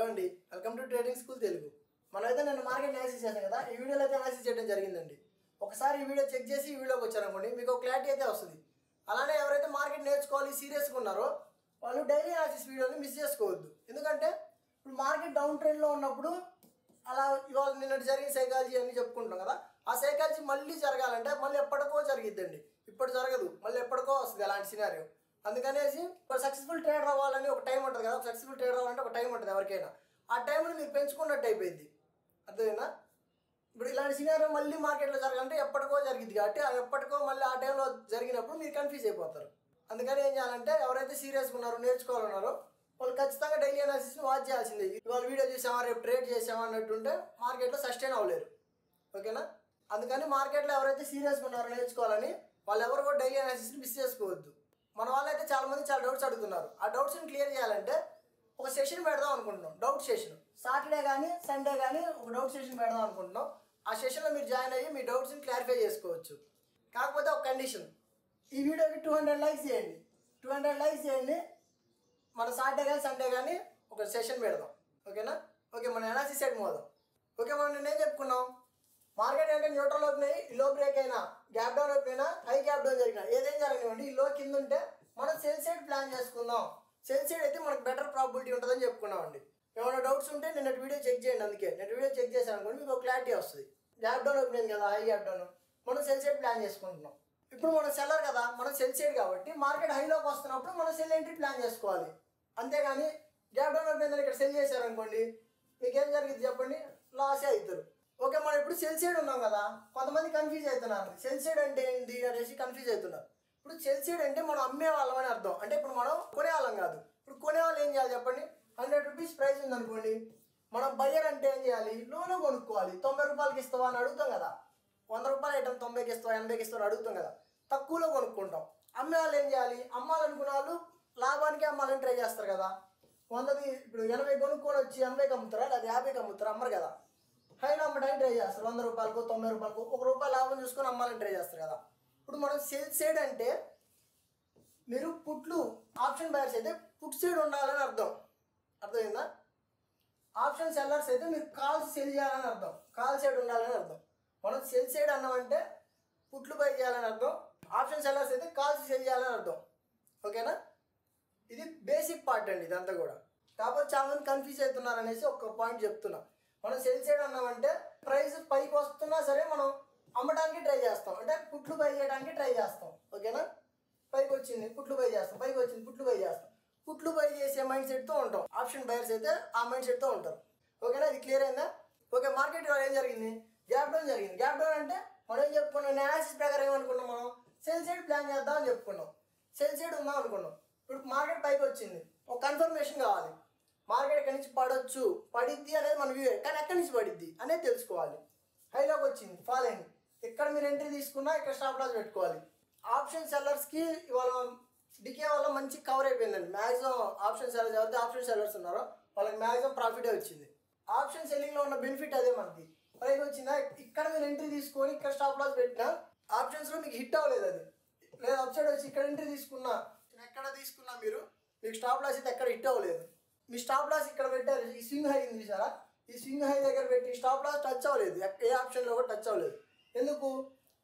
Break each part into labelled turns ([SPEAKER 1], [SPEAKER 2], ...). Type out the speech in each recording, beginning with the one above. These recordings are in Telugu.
[SPEAKER 1] అండి, welcome to trading school Telugu. మనమైతే నేను మార్కెట్ అనాలిసిస్ చేశాను కదా. ఈ వీడియోలో అయితే అనాలిసిస్ చేయడం జరిగిందండి. ఒకసారి ఈ వీడియో చెక్ చేసి ఈ వీడియోకి వచ్చారనుకోండి, మీకు ఒక క్లారిటీ అయితే వస్తుంది. అలానే ఎవరైతే మార్కెట్ నేర్చుకోవాలి సీరియస్గా ఉన్నారో వాళ్ళు డైలీ అనాలిసిస్ వీడియోని మిస్ చేసుకోవద్దు. ఎందుకంటే ఇప్పుడు మార్కెట్ డౌన్ ట్రెండ్లో ఉన్నప్పుడు అలా ఇవాళ నిన్నటి జరిగిన సైకాలజీ అని చెప్పుకుంటాం కదా. ఆ సైకాలజీ మళ్ళీ జరగాలంటే మళ్ళీ ఎప్పటికో జరిగిద్దండి. ఇప్పుడు జరగదు, మళ్ళీ ఎప్పటికో వస్తుంది అలాంటి సినారియో. అందుకనేసి ఒక సక్సెస్ఫుల్ ట్రేడర్ అవ్వాలని ఒక టైం ఉంటుంది కదా. ఒక సక్సెస్ఫుల్ ట్రేడర్ అవ్వాలంటే ఒక టైం ఉంటుంది ఎవరికైనా. ఆ టైంని మీరు పెంచుకున్నట్టు అయిపోయింది. అర్థమైందా? ఇప్పుడు ఇలాంటి సినారియో మళ్ళీ మార్కెట్లో జరగాలంటే ఎప్పటికో జరిగింది కాబట్టి ఎప్పటికో మళ్ళీ ఆ టైంలో జరిగినప్పుడు మీరు కన్ఫ్యూజ్ అయిపోతారు. అందుకని ఏం చేయాలంటే ఎవరైతే సీరియస్గా ఉన్నారో నేర్చుకోవాలన్నారో వాళ్ళు ఖచ్చితంగా డైలీ అనాలిసిస్ని వాచ్ చేయాల్సిందే. ఇవాళ వీడియో చూసామా రేపు ట్రేడ్ చేసామా అన్నట్టుంటే మార్కెట్లో సస్టైన్ అవ్వలేరు. ఓకేనా? అందుకని మార్కెట్లో ఎవరైతే సీరియస్గా ఉన్నారో నేర్చుకోవాలని వాళ్ళు ఎవరు కూడా డైలీ అనాలిసిస్ని మిస్ చేసుకోవద్దు. మన వాళ్ళైతే చాలామంది చాలా డౌట్స్ అడుగుతున్నారు. ఆ డౌట్స్ని క్లియర్ చేయాలంటే ఒక సెషన్ పెడదాం అనుకుంటున్నాం, డౌట్ సెషన్. సాటర్డే కానీ సండే కానీ ఒక డౌట్ సెషన్ పెడదాం అనుకుంటున్నాం. ఆ సెషన్లో మీరు జాయిన్ అయ్యి మీ డౌట్స్ని క్లారిఫై చేసుకోవచ్చు. కాకపోతే ఒక కండిషన్, ఈ వీడియోకి 200 లైక్స్ చేయండి. 200 లైక్స్ చేయండి. మన సాటర్డే కానీ సండే కానీ ఒక సెషన్ పెడదాం. ఓకేనా? ఓకే, మన అనాలిసిస్ సైడ్ పోదాం. ఓకే, మనం నేనేం చెప్పుకున్నాం, మార్కెట్ అంటే న్యూట్రల్ ఓపెన్ ఈ లో బ్రేక్ అయినా గ్యాప్ డౌన్ ఓపెన్ అయినా హై గ్యాప్ డౌన్ జరిగినా ఏదేం జరగనివ్వండి, ఈ లో కింద ఉంటే మనం సెల్ సైడ్ ప్లాన్ చేసుకుందాం. సెల్ సైడ్ అయితే మనకు బెటర్ ప్రాబిలిటీ ఉంటుందని చెప్పుకున్నామండి. ఏమైనా డౌట్స్ ఉంటే నిన్న వీడియో చెక్ చేయండి. అందుకే నేను వీడియో చెక్ చేశాను అనుకోండి, మీకు ఒక క్లారిటీ వస్తుంది. గ్యాప్ డౌన్ ఓపెన్ అయింది కదా, హై గ్యాప్ డౌన్, మనం సెల్ సైడ్ ప్లాన్ చేసుకుంటున్నాం. ఇప్పుడు మనం సెల్లర్ కదా, మనం సెల్ సైడ్ కాబట్టి మార్కెట్ హైలోకి వస్తున్నప్పుడు మనం సెల్ ఎంట్రీ ప్లాన్ చేసుకోవాలి. అంతేగాని గ్యాప్ డౌన్ ఓపెన్ అయిందని ఇక్కడ సెల్ చేశారనుకోండి, మీకేం జరిగింది చెప్పండి, లాసే అవుతారు. ఓకే, మనం ఇప్పుడు సెల్ సైడ్ ఉన్నాం కదా, కొంతమంది కన్ఫ్యూజ్ అవుతున్నారు. సెల్ సైడ్ అంటే ఏంటి అనేసి కన్ఫ్యూజ్ అవుతున్నారు. ఇప్పుడు సెల్ సైడ్ అంటే మనం అమ్మే వాళ్ళం అని అర్థం. అంటే ఇప్పుడు మనం కొనేవాళ్ళం కాదు. ఇప్పుడు కొనేవాళ్ళు ఏం చేయాలి చెప్పండి, 100 రూపీస్ ప్రైస్ ఉందనుకోండి, మనం బయ్యర్ అంటే ఏం చేయాలి, లోను కొనుక్కోవాలి. 90 రూపాయలకి ఇస్తావా అని అడుగుతాం కదా. 100 రూపాయల ఐటమ్ 90కి ఇస్తావా 80కి ఇస్తావా అని అడుగుతాం కదా. తక్కువలో కొనుక్కుంటాం. అమ్మే వాళ్ళు ఏం చేయాలి, అమ్మాలనుకున్న వాళ్ళు లాభానికి అమ్మాలని ట్రై చేస్తారు కదా. 100కి ఇప్పుడు 80 కొనుక్కొని వచ్చి 80కి అమ్ముతారా లేదా 50కి అమ్ముతారా, అమ్మరు కదా. హైలో అమ్మడానికి ట్రై చేస్తారు. 100 రూపాయలకు 90 రూపాయలకు ₹1 లాభం చూసుకొని అమ్మాలని ట్రై చేస్తారు కదా. ఇప్పుడు మనం సేల్ సైడ్ అంటే మీరు పుట్లు ఆప్షన్ బయర్స్ అయితే పుట్ సైడ్ ఉండాలని అర్థం. అర్థమైందా? ఆప్షన్ సెల్లర్స్ అయితే మీరు కాల్స్ సెల్ చేయాలని అర్థం, కాల్ సైడ్ ఉండాలని అర్థం. మనం సెల్ సైడ్ అన్నామంటే పుట్లు బై చేయాలని అర్థం, ఆప్షన్ సెల్లర్స్ అయితే కాల్స్ సెల్ చేయాలని అర్థం. ఓకేనా? ఇది బేసిక్ పార్ట్ అండి ఇదంతా కూడా. కాకపోతే చాలామంది కన్ఫ్యూజ్ అవుతున్నారు అనేసి ఒక పాయింట్ చెప్తున్నా. మనం సెల్ సైడ్ అన్నామంటే ప్రైస్ పైకి వస్తున్నా సరే మనం అమ్మడానికి ట్రై చేస్తాం, అంటే పుట్లు బై చేయడానికి ట్రై చేస్తాం. ఓకేనా? పైకి వచ్చింది పుట్లు బై చేస్తాం, పైకి వచ్చింది పుట్లు బై చేస్తాం. పుట్లు బై చేసే మైండ్ సెట్తో ఉంటాం. ఆప్షన్ బయర్స్ అయితే ఆ మైండ్ సెట్తో ఉంటారు. ఓకేనా? ఇది క్లియర్ అయిందా? ఓకే, మార్కెట్ ఏం జరిగింది, గ్యాప్ డౌన్ జరిగింది. గ్యాప్ డౌన్ అంటే మనం ఏం చెప్పుకున్నాం, అనాలిసిస్ ప్రకారం ఏమనుకున్నాం, మనం సెల్ సైడ్ ప్లాన్ చేద్దాం అని చెప్పుకున్నాం. సెల్ సైడ్ ఉందాం అనుకున్నాం. ఇప్పుడు మార్కెట్ పైకి వచ్చింది, ఒక కన్ఫర్మేషన్ కావాలి. మార్కెట్ ఎక్కడి నుంచి పడవచ్చు, పడిద్ది అనేది మన వ్యూ, కానీ ఎక్కడి నుంచి పడిద్ది అనేది తెలుసుకోవాలి. హైలోకి వచ్చింది, ఫాల్ అయింది, ఇక్కడ మీరు ఎంట్రీ తీసుకున్నా ఇక్కడ స్టాప్ లాస్ పెట్టుకోవాలి. ఆప్షన్ సెల్లర్స్కి ఇవాళ డికే వల్ల మంచి కవర్ అయిపోయిందండి. మ్యాక్సిమం ఆప్షన్ సెల్లర్స్ ఎవరైతే ఆప్షన్ సెల్లర్స్ ఉన్నారో వాళ్ళకి మ్యాక్సిమం ప్రాఫిటే వచ్చింది. ఆప్షన్ సెల్లింగ్లో ఉన్న బెనిఫిట్ అదే మనకి. పైకి వచ్చిందా, ఇక్కడ మీరు ఎంట్రీ తీసుకొని ఇక్కడ స్టాప్ లాస్ పెట్టినా ఆప్షన్స్లో మీకు హిట్ అవ్వలేదు అది. లేదా అప్ సైడ్ వచ్చి ఇక్కడ ఎంట్రీ తీసుకున్నా, ఎక్కడ తీసుకున్నా మీరు మీకు స్టాప్ లాస్ అయితే ఎక్కడ హిట్ అవ్వలేదు. మీ స్టాప్ లాస్ ఇక్కడ పెట్టారు, ఈ స్వింగ్ హై ఉంది చూసారా, ఈ స్వింగ్ హై దగ్గర పెట్టి స్టాప్ లాస్ టచ్ అవ్వలేదు, ఏ ఆప్షన్లో కూడా టచ్ అవ్వలేదు. ఎందుకు?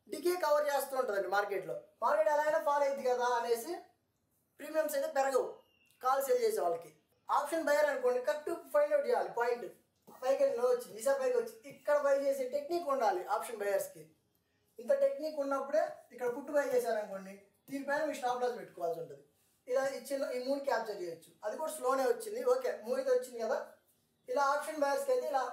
[SPEAKER 1] డికే కవర్ చేస్తూ ఉంటుందండి మార్కెట్లో. మార్కెట్ ఎలా అయినా ఫాల్ అయింది కదా అనేసి ప్రీమియమ్స్ అయితే పెరగవు కాల్ సేల్ చేసే వాళ్ళకి. ఆప్షన్ బయర్ అనుకోండి, కరెక్ట్ ఫైండ్ అవుట్ చేయాలి పాయింట్. పైకి నో వచ్చింది, ఈసారి పైకి వచ్చి ఇక్కడ బై చేసే టెక్నిక్ ఉండాలి ఆప్షన్ బయర్స్కి. ఇంత టెక్నిక్ ఉన్నప్పుడే ఇక్కడ పుట్టు బై చేశారనుకోండి, దీనిపైన మీ స్టాప్ లాస్ పెట్టుకోవాల్సి ఉంటుంది. ఇలా ఇచ్చిన ఈ 3 క్యాప్చర్ చేయొచ్చు. అది కూడా స్లోనే వచ్చింది. ఓకే, 3 అయితే వచ్చింది కదా. ఇలా ఆప్షన్ బయర్స్కి అయితే ఇలా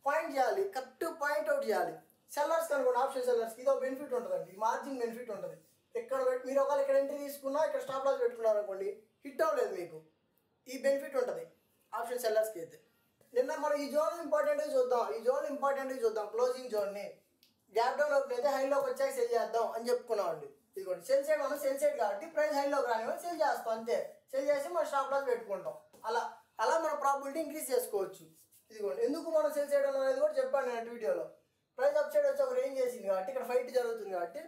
[SPEAKER 1] పాయింట్ చేయాలి, కరెక్ట్ పాయింట్ అవుట్ చేయాలి. సెల్లర్స్ అనుకోండి, ఆప్షన్ సెల్లర్స్కి ఇదో బెనిఫిట్ ఉంటుందండి, మార్జిన్ బెనిఫిట్ ఉంటుంది. ఇక్కడ మీరు ఒకవేళ ఇక్కడ ఎంట్రీ తీసుకున్నా ఇక్కడ స్టాప్ లాస్ పెట్టుకున్నారు అనుకోండి, హిట్ అవ్వలేదు మీకు, ఈ బెనిఫిట్ ఉంటుంది ఆప్షన్ సెల్లర్స్కి అయితే. నిన్న మనం ఈ జోన్ ఇంపార్టెంట్గా చూద్దాం, క్లోజింగ్ జోన్ని. గ్యాప్ డౌన్ ఓపెన్ అయితే హైలోకి వచ్చాక సెల్ చేద్దాం అని చెప్పుకున్నామండి. ఇదిగోండి సెల్ సైడ్, మనం సెల్ సైడ్ కాబట్టి ప్రైస్ హైలోకి రానివ్వండి సెల్ చేస్తాం అంతే. సెల్ చేసి మనం స్టాప్ లాస్ పెట్టుకుంటాం. అలా మన ప్రాబిలిటీ ఇంక్రీజ్ చేసుకోవచ్చు. ఇదిగోండి ఎందుకు మనం సెల్ సైడ్ అనేది కూడా చెప్పాను నేను వీడియోలో. ప్రైస్ అప్ సైడ్ వచ్చి ఒక రేంజ్ చేసింది కాబట్టి ఇక్కడ ఫైట్ జరుగుతుంది కాబట్టి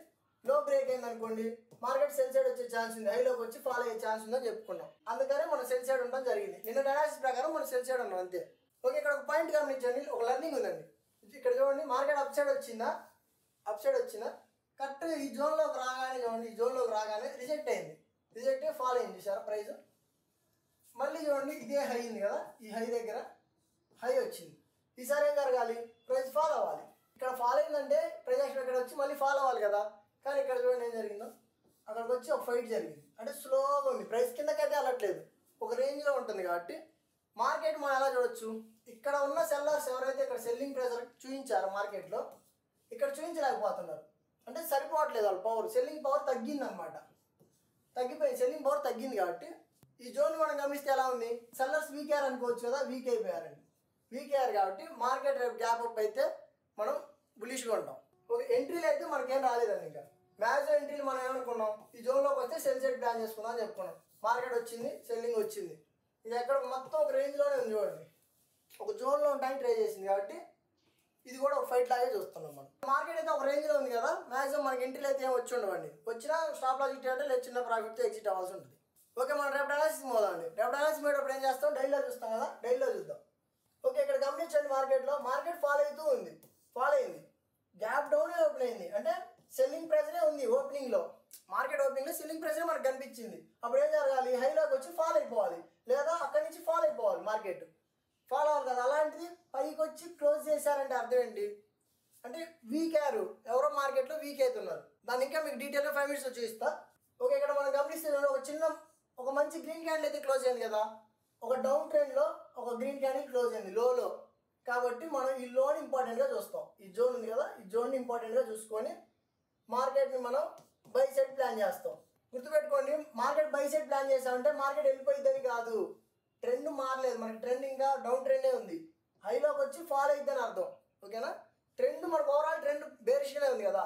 [SPEAKER 1] లో బ్రేక్ అయింది అనుకోండి, మార్కెట్ సెల్ సైడ్ వచ్చే ఛాన్స్ ఉంది, హైలోకి వచ్చి ఫాలో అయ్యే ఛాన్స్ ఉందని చెప్పుకున్నాం. అందుకనే మనం సెల్ సైడ్ ఉండడం జరిగింది. నిన్న అనాలిసిస్ ప్రకారం మనం సెల్ సైడ్ ఉన్నాం అంతే. ఓకే, ఇక్కడ ఒక పాయింట్ గమనించండి, ఒక లర్నింగ్ ఉందండి. ఇక్కడ చూడండి, మార్కెట్ అప్ సైడ్ వచ్చిందా, కరెక్ట్ ఈ జోన్లోకి రాగానే చూడండి, ఈ జోన్లోకి రాగానే రిజెక్ట్ అయింది, రిజెక్ట్ అయ్యి ఫాలో అయింది సార్ ప్రైస్. మళ్ళీ చూడండి, ఇదే హై ఉంది కదా, ఈ హై దగ్గర హై వచ్చింది. ఈసారి ఏం జరగాలి, ప్రైస్ ఫాలో అవ్వాలి. ఇక్కడ ఫాలో అయిందంటే ప్రైస్ యాక్షన్ ఇక్కడ వచ్చి మళ్ళీ ఫాలో అవ్వాలి కదా. కానీ ఇక్కడ చూడండి ఏం జరిగిందో, అక్కడికి వచ్చి ఒక ఫైట్ జరిగింది. అంటే స్లోగా ఉంది, ప్రైస్ కిందకైతే వెళ్ళట్లేదు, ఒక రేంజ్లో ఉంటుంది. కాబట్టి మార్కెట్ మనం ఎలా చూడొచ్చు, ఇక్కడ ఉన్న సెల్లర్స్ ఎవరైతే ఇక్కడ సెల్లింగ్ ప్రెజర్ చూపించారో మార్కెట్లో, ఇక్కడ చూపించలేకపోతున్నారు. అంటే సరిపోవట్లేదు వాళ్ళ పవర్, సెల్లింగ్ పవర్ తగ్గింది అనమాట, తగ్గిపోయింది, సెల్లింగ్ పవర్ తగ్గింది. కాబట్టి ఈ జోన్ మనం గమనిస్తే ఎలా ఉంది, సెల్లర్స్ వీక్ అయ్యారు అనుకోవచ్చు కదా, వీక్ అయిపోయారండి, వీక్ అయ్యారు. కాబట్టి మార్కెట్ రేపు గ్యాప్ అప్ అయితే మనం బులిష్గా ఉంటాం. ఒక ఎంట్రీలు అయితే మనకేం రాలేదండి. ఇంకా మ్యాక్సిమం ఎంట్రీలు మనం ఏమనుకున్నాం, ఈ జోన్లోకి వస్తే సెల్ సైడ్ ప్లాన్ చేసుకుందాం అని చెప్పుకున్నాం. మార్కెట్ వచ్చింది, సెల్లింగ్ వచ్చింది, ఇది ఎక్కడ మొత్తం ఒక రేంజ్లోనే ఉంది చూడండి, ఒక జోన్లో ఉంటాయని ట్రై చేసింది. కాబట్టి ఇది కూడా ఒక ఫైట్ లాగే చూస్తున్నాం మనం. మార్కెట్ అయితే ఒక రేంజ్లో ఉంది కదా, మ్యాక్సిమం మనకి ఎంట్రీలు అయితే ఏం వచ్చి ఉండవండి, వచ్చినా స్టాప్ లాస్ ఇట్ అంటే లేదు, చిన్న ప్రాఫిట్తో ఎగ్జిట్ అవ్వాల్సి ఉంటుంది. ఓకే, మనం రేపు అనాలిసిస్ పోదామండి. రేపు అనాలిసిస్ పోయేటప్పుడు ఏం చేస్తాం, డైలీలో చూస్తాం కదా, డైలీలో చూద్దాం. ఓకే, ఇక్కడ గమనించండి, మార్కెట్ ఫాలో అవుతూ ఉంది, ఫాలో అయింది, గ్యాప్ డౌన్ ఓపెన్ అయింది. అంటే సెల్లింగ్ ప్రెజరే ఉంది ఓపెనింగ్లో, మార్కెట్ ఓపెనింగ్లో సెల్లింగ్ ప్రెజరే మనకు కనిపించింది. అప్పుడు ఏం జరగాలి, హైలోకి వచ్చి ఫాలో అయిపోవాలి, లేదా అక్కడి నుంచి ఫాలో అయిపోవాలి, మార్కెట్ ఫాలో అవ్వాలి కదా. అలాంటిది పైకి వచ్చి క్లోజ్ చేశారంటే అర్థం ఏంటి అంటే వీక్ అయ్యారు, ఎవరో మార్కెట్లో వీక్ అవుతున్నారు. దాన్ని ఇంకా మీకు డీటెయిల్గా 5 minutes చూపిస్తా. ఓకే, ఇక్కడ మనం గమనిస్తే ఒక మంచి గ్రీన్ క్యాండిల్ అయితే క్లోజ్ అయింది కదా, ఒక డౌన్ ట్రెండ్లో ఒక గ్రీన్ క్యాండిల్ క్లోజ్ అయింది లోలో. కాబట్టి మనం ఈ లోన్ ఇంపార్టెంట్గా చూస్తాం, ఈ జోన్ ఉంది కదా, ఈ జోన్ ఇంపార్టెంట్గా చూసుకొని మార్కెట్ని మనం బై సైడ్ ప్లాన్ చేస్తాం. గుర్తుపెట్టుకోండి, మార్కెట్ బై సైడ్ ప్లాన్ చేసామంటే మార్కెట్ వెళ్ళిపోయిద్దని కాదు, ట్రెండ్ మారలేదు, మనకి ట్రెండ్ ఇంకా డౌన్ ట్రెండే ఉంది, హైలోకి వచ్చి ఫాలో అయిద్దని అర్థం. ఓకేనా, ట్రెండ్ మనకు ఓవరాల్ ట్రెండ్ బేరిష్గానే ఉంది కదా,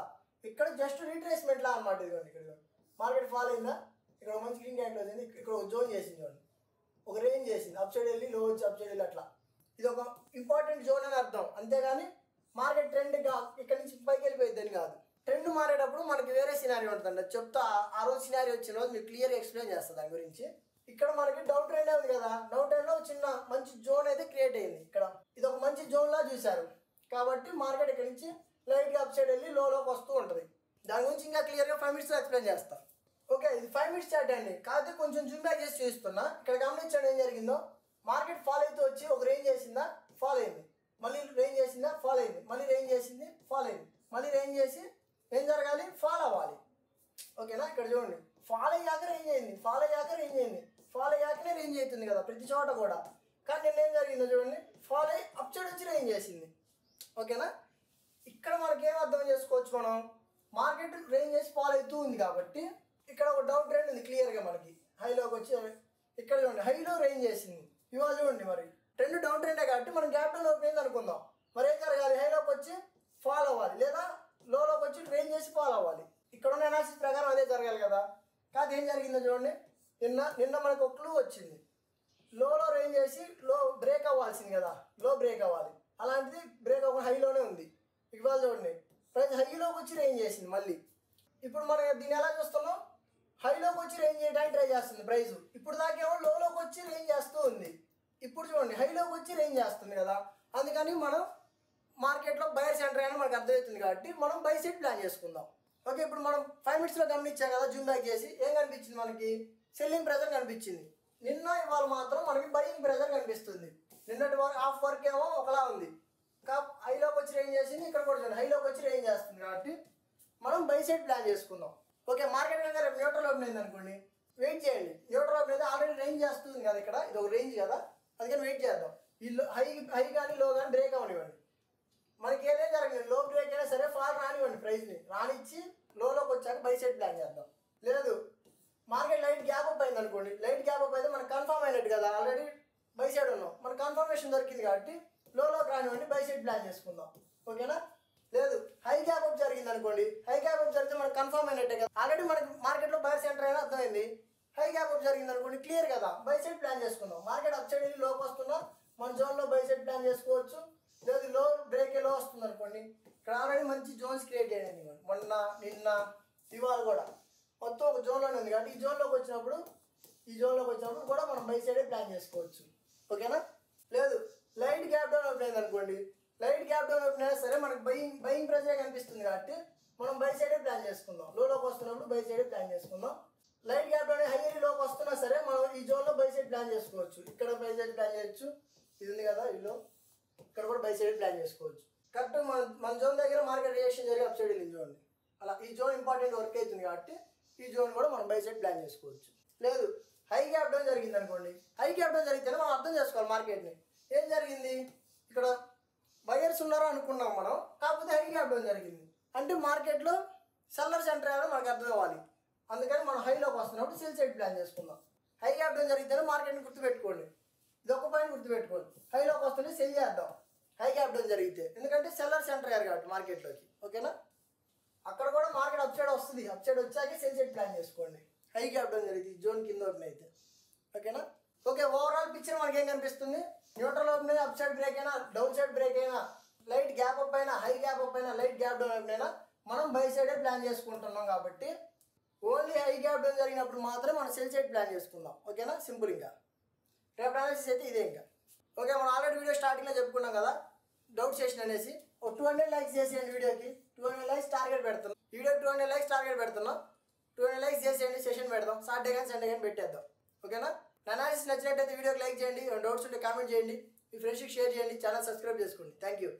[SPEAKER 1] ఇక్కడ జస్ట్ రీట్రేస్మెంట్ లా అనమాట. ఇదిగోండి, ఇక్కడ మార్కెట్ ఫాలో అయిందా, ఇక్కడ మంచి గ్రీన్ క్యాండిల్ వచ్చింది, ఇక్కడ ఒక జోన్ చేసింది చూడండి, ఒక రేంజ్ చేసింది, అప్ సైడ్ వెళ్ళి లో వచ్చి అప్ సైడ్ వెళ్ళి అట్లా, ఇది ఒక ఇంపార్టెంట్ జోన్ అని అర్థం. అంతేగాని మార్కెట్ ట్రెండ్ ఇక్కడ నుంచి పైకి వెళ్ళిపోయిద్దని కాదు. ట్రెండ్ మారేటప్పుడు మనకి వేరే సినారియో ఉంటుందండి, చెప్తా ఆ రోజు సినారియో వచ్చిన రోజు మీకు క్లియర్గా ఎక్స్ప్లెయిన్ చేస్తా దాని గురించి. ఇక్కడ మనకి డౌన్ ట్రెండ్ ఉంది కదా, డౌన్ ట్రెండ్లో చిన్న మంచి జోన్ అయితే క్రియేట్ అయింది. ఇక్కడ ఇది ఒక మంచి జోన్లా చూశారు. కాబట్టి మార్కెట్ ఇక్కడ నుంచి లైట్గా అప్ సైడ్ వెళ్ళి లోకి వస్తూ ఉంటుంది. దాని గురించి ఇంకా క్లియర్గా 5 minutes ఎక్స్ప్లెయిన్ చేస్తాను. ఓకే, ఇది 5 minutes చార్ట్ అండి, కాకపోతే కొంచెం జూమ్ బ్యాక్ చేసి చూపిస్తున్నా. ఇక్కడ గమనించండి ఏం జరిగిందో, మార్కెట్ ఫాలో అయితే వచ్చి ఒక రేంజ్ చేసిందా, ఫాలో అయింది, మళ్ళీ రేంజ్ చేసిందా, ఫాలో అయింది, మళ్ళీ రేంజ్ చేసింది, ఫాలో అయింది, మళ్ళీ రేంజ్ చేసి ఏం జరగాలి, ఫాలో అవ్వాలి. ఓకేనా, ఇక్కడ చూడండి, ఫాలో అయ్యాక రేంజ్ అయింది, ఫాలో అయ్యాక రేంజ్ అయింది, ఫాలో అయ్యాకనే రేంజ్ అవుతుంది కదా ప్రతి చోట కూడా. కానీ నిన్న ఏం జరిగిందో చూడండి, ఫాలో అయ్యి అప్ సైడ్ వచ్చి రేంజ్ చేసింది. ఓకేనా, ఇక్కడ మనకి ఏం అర్థం చేసుకోవచ్చు, మనం మార్కెట్ రేంజ్ చేసి ఫాలో అవుతూ ఉంది కాబట్టి ఇక్కడ ఒక డౌన్ ట్రెండ్ ఉంది క్లియర్గా మనకి, హైలోకి వచ్చి ఇక్కడ చూడండి హైలో రేంజ్ చేసింది. ఇవాళ చూడండి మరి ట్రెండ్ డౌన్ ట్రెండే కాబట్టి మనం గ్యాప్ డౌన్ ఓపెన్ అనుకుందాం. మరి ఏం జరగాలి, హైలోకి వచ్చి ఫాలో అవ్వాలి, లేదా లోలోకి వచ్చి రేంజ్ చేసి ఫాలో అవ్వాలి. ఇక్కడ ఉన్న అనాలిసిస్ ప్రకారం అదే జరగాలి కదా. కాదు ఏం జరిగిందో చూడండి, నిన్న మనకు ఒక క్లూ వచ్చింది, లోలో రేంజ్ చేసి లో బ్రేక్ అవ్వాల్సింది కదా, లో బ్రేక్ అవ్వాలి, అలాంటిది బ్రేక్ అవ్వకుండా హైలోనే ఉంది. ఇవాళ చూడండి ప్రైస్ హైలోకి వచ్చి రేంజ్ చేసింది. మళ్ళీ ఇప్పుడు మనం దీన్ని ఎలా చూస్తున్నాం, హైలోకి వచ్చి రేంజ్ చేయడానికి ట్రై చేస్తుంది ప్రైస్. ఇప్పుడు దాకేమో లోలోకి వచ్చి రేంజ్ చేస్తూ ఉంది, ఇప్పుడు చూడండి హైలోకి వచ్చి రేంజ్ చేస్తుంది కదా. అందుకని మనం మార్కెట్లో బయర్స్ ఎంటర్ అయినా మనకు అర్థమవుతుంది కాబట్టి మనం బై సైడ్ ప్లాన్ చేసుకుందాం. ఓకే, ఇప్పుడు మనం 5 minutes గమనించాం కదా, జూమ్ బ్యాక్ చేసి ఏం కనిపించింది, మనకి సెల్లింగ్ ప్రెజర్ కనిపించింది. నిన్న ఇవాళ మాత్రం మనకి బయింగ్ ప్రెజర్ కనిపిస్తుంది. నిన్నటి హాఫ్ వర్క్ ఏమో ఒకలా ఉంది, హైలోకి వచ్చి రేంజ్ చేసింది, ఇక్కడ కూడా చూడండి హైలోకి వచ్చి రేంజ్ చేస్తుంది. కాబట్టి మనం బై సైడ్ ప్లాన్ చేసుకుందాం. ఓకే, మార్కెట్ కనుక రేపు న్యూట్రల్ ఓపెన్ అయింది అనుకోండి, వెయిట్ చేయండి. న్యూట్రల్ ఓపెన్ అయితే ఆల్రెడీ రేంజ్ చేస్తుంది కదా, ఇక్కడ ఇది ఒక రేంజ్ కదా, అందుకని వెయిట్ చేద్దాం. ఈ హై కానీ లో కానీ బ్రేక్ అవ్వనివ్వండి, మనకి ఏదైనా జరగలేదు, లో బ్రేక్ అయినా సరే ఫాల్ రానివ్వండి, ప్రైస్ని రానిచ్చి లోలోకి వచ్చాక బై సైడ్ ప్లాన్ చేద్దాం. లేదు మార్కెట్ లైట్ గ్యాప్ అప్ అయింది అనుకోండి, లైట్ గ్యాప్ అప్ అయితే మనకు కన్ఫర్మ్ అయినట్టు కదా, ఆల్రెడీ బై సైడ్ ఉన్నాం, మనకు కన్ఫర్మేషన్ దొరికింది కాబట్టి లోలోకి రానివ్వండి, బై సైడ్ ప్లాన్ చేసుకుందాం. ఓకేనా, లేదు హై గ్యాప్ అప్ జరిగింది అనుకోండి, హై గ్యాప్ అప్ జరిగితే మనకు కన్ఫర్మ్ అయినట్టే కదా, ఆల్రెడీ మనకి మార్కెట్లో బయర్ సెంటర్ అయినా అర్థమైంది. హై గ్యాప్ అప్ జరిగింది అనుకోండి, క్లియర్ కదా, బై సైడ్ ప్లాన్ చేసుకుందాం. మార్కెట్ అప్ సైడ్ వెళ్ళి లోకి వస్తున్నా మన జోన్లో బై సైడ్ ప్లాన్ చేసుకోవచ్చు. లేదు లో బ్రేక్ లో వస్తుంది అనుకోండి, ఇక్కడ ఆల్రెడీ మంచి జోన్స్ క్రియేట్ అయ్యాయి మొన్న నిన్న ఇవాళ కూడా మొత్తం ఒక జోన్లోనే ఉంది కాబట్టి ఈ జోన్లోకి వచ్చినప్పుడు కూడా మనం బై సైడే ప్లాన్ చేసుకోవచ్చు. ఓకేనా? లేదు లైట్ గ్యాప్ డౌన్ ఓపెన్ అయింది అనుకోండి, లైట్ గ్యాప్ డౌన్ ఓపెన్ అయినా సరే మనకు బయింగ్ ప్రెజర్ కనిపిస్తుంది కాబట్టి మనం బై సైడే ప్లాన్ చేసుకుందాం. లోకి వస్తున్నప్పుడు బై సైడే ప్లాన్ చేసుకుందాం. లైట్ గ్యాప్ డౌన్ హైయర్లోకి వస్తున్నా సరే మనం ఈ జోన్లో బై సైడ్ ప్లాన్ చేసుకోవచ్చు. ఇక్కడ బై సైడ్ ప్లాన్ చేయొచ్చు, ఇది ఉంది కదా ఇల్లు, ఇక్కడ కూడా బై సైడ్ ప్లాన్ చేసుకోవచ్చు. కరెక్ట్ మన జోన్ దగ్గర మార్కెట్ రియాక్షన్ జరిగి అప్ సైడ్ వెళ్ళింది చూడండి. అలా ఈ జోన్ ఇంపార్టెంట్ వర్క్ అవుతుంది కాబట్టి ఈ జోన్ కూడా మనం బై సైడ్ ప్లాన్ చేసుకోవచ్చు. లేదు హై గ్యాప్ డౌన్ జరిగింది అనుకోండి, హై గ్యాప్ డౌన్ జరిగితేనే మనం అర్థం చేసుకోవాలి మార్కెట్ని. ఏం జరిగింది, ఇక్కడ బయర్స్ ఉన్నారా అనుకున్నాం మనం, కాకపోతే హై గ్యాప్ డౌన్ జరిగింది అంటే మార్కెట్లో సెల్లర్స్ ఎంటర్ అయ్యారో మనకు అర్థం అవ్వాలి. అందుకని మనం హైలోకి వస్తున్నప్పుడు సెల్ సైడ్ ప్లాన్ చేసుకుందాం. హై గ్యాప్ డౌన్ జరిగితేనే మార్కెట్ని గుర్తుపెట్టుకోండి, ఇది ఒక పాయింట్ గుర్తుపెట్టుకోండి. హైలోకి వస్తుంటే సెల్ చేద్దాం హై గ్యాప్ డౌన్ జరిగితే, ఎందుకంటే సెల్లర్స్ ఎంటర్ అయ్యారు కాబట్టి మార్కెట్లోకి. ఓకేనా? అక్కడ కూడా మార్కెట్ అప్ సైడ్ వస్తుంది, అప్ సైడ్ వచ్చాక సెల్ సైడ్ ప్లాన్ చేసుకోండి హై గ్యాప్ డౌన్ జరిగింది జోన్ కింద ఓపెన్ అయితే. ఓకేనా? ఓకే, ఓవరాల్ పిక్చర్ మనకి ఏం కనిపిస్తుంది, న్యూట్రల్ ఓపెన్ అయినా, అప్ సైడ్ బ్రేక్ అయినా, డౌన్ సైడ్ బ్రేక్ అయినా, లైట్ గ్యాప్ అప్ అయినా, హై గ్యాప్ అప్ అయినా, లైట్ గ్యాప్ డౌన్ అయినా మనం బై సైడే ప్లాన్ చేసుకుంటున్నాం కాబట్టి ఓన్లీ హై గ్యాప్ డౌన్ జరిగినప్పుడు మాత్రమే మనం సెల్ సైడ్ ప్లాన్ చేసుకుందాం. ఓకేనా? సింపుల్. ఇంకా రేపు అనాలిసిస్ అయితే ఇదే. ఇంకా ఓకే, మనం ఆల్రెడీ వీడియో స్టార్టింగ్లో చెప్పుకున్నాం కదా డౌట్ సెషన్ అనేసి. ఒక 200 లైక్స్ చేసేయండి వీడియోకి. 200 లైక్స్ టార్గెట్ పెడుతున్నాం, వీడియో 200 లైక్స్ టార్గెట్ పెడుతున్నాం. 200 లైక్స్ చేసేయండి, సెషన్ పెడదాం, సాటర్డే కానీ సండే కానీ పెట్టేద్దాం. ఓకేనా? నా అనాలిసిస్ నచ్చినట్టయితే వీడియోకి లైక్ చేయండి, డౌట్స్ ఉంటే కామెంట్ చేయండి, మీ ఫ్రెండ్స్కి షేర్ చేయండి, ఛానల్ సబ్స్క్రైబ్ చేసుకోండి. Thank you.